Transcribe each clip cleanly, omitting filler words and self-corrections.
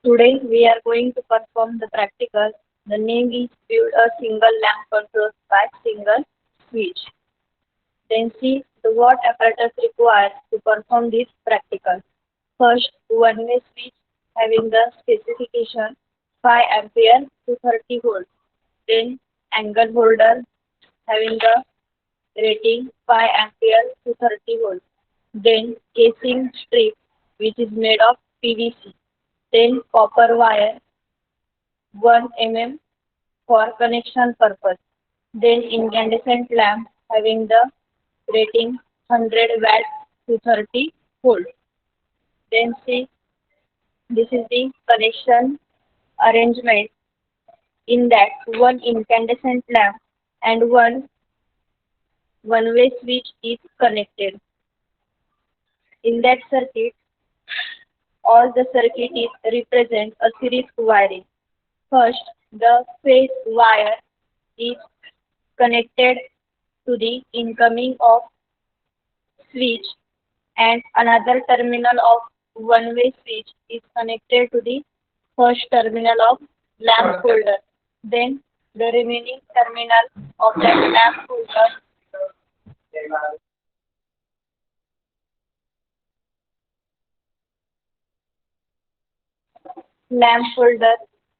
Today we are going to perform the practical. The name is build a single lamp controlled by single switch. Then see the what apparatus required to perform this practical. First, one-way switch having the specification 5 ampere to 30 volts. Then angle holder having the rating 5 ampere to 30 volts. Then casing strip which is made of PVC. Then copper wire 1 mm for connection purpose. Then incandescent lamp having the rating 100 watts to 30 volts. Then see this is the connection arrangement in that one incandescent lamp and one-way switch is connected. In that circuit, all the circuit is represent a series wiring. First, the phase wire is connected to the incoming of switch and another terminal of one-way switch is connected to the first terminal of lamp holder. Then the remaining terminal of that lamp holder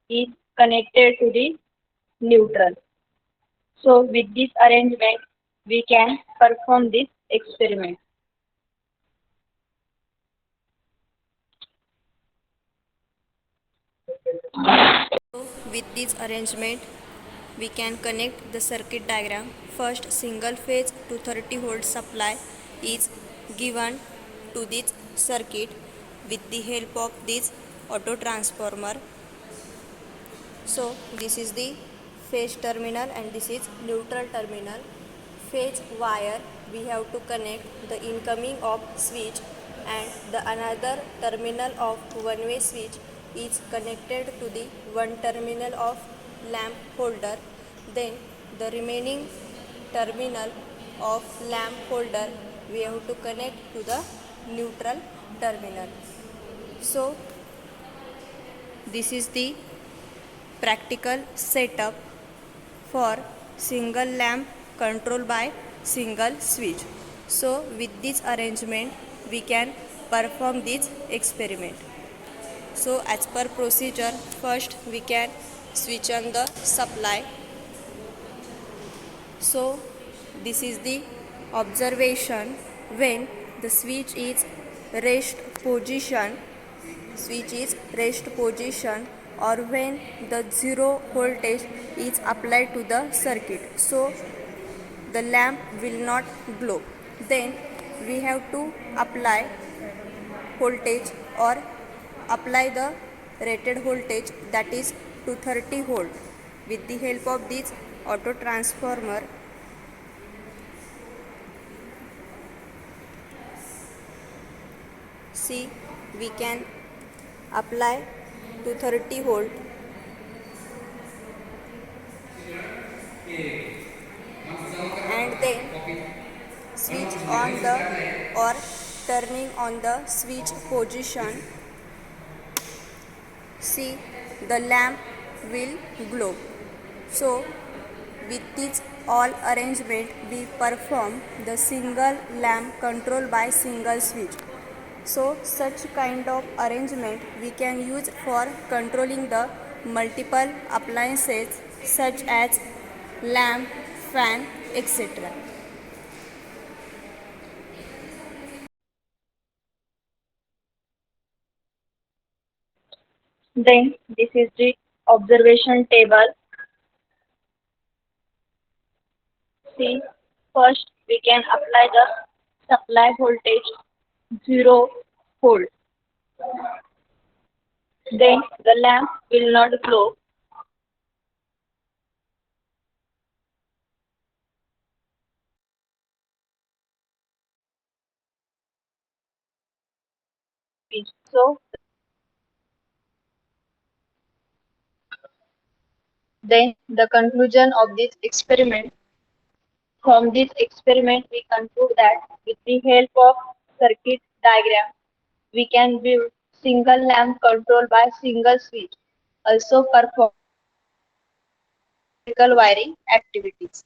is connected to the neutral. So with this arrangement, we can perform this experiment. With this arrangement, we can connect the circuit diagram. First, single phase 230 volt supply is given to this circuit with the help of this auto transformer. So this is the phase terminal and this is neutral terminal. Phase wire we have to connect the incoming of switch and the another terminal of one-way switch is connected to the one terminal of lamp holder. Then the remaining terminal of lamp holder we have to connect to the neutral terminal. So this is the practical setup for single lamp controlled by single switch. So with this arrangement we can perform this experiment. So as per procedure, first we can switch on the supply. So this is the observation when the switch is rest position or when the zero voltage is applied to the circuit, so the lamp will not glow. Then we have to apply voltage or apply the rated voltage, that is 230 volt. With the help of this auto transformer, see, we can apply 230 volt and then switch on the or turning on the switch position. See, the lamp will glow. So with this all arrangement we perform the single lamp control by single switch. So such kind of arrangement we can use for controlling the multiple appliances such as lamp, fan, etc. Then this is the observation table. See, first we can apply the supply voltage 0 volt. Then the lamp will not glow. So then the conclusion of this experiment. From this experiment we conclude that with the help of circuit diagram we can build single lamp controlled by single switch also perform electrical wiring activities.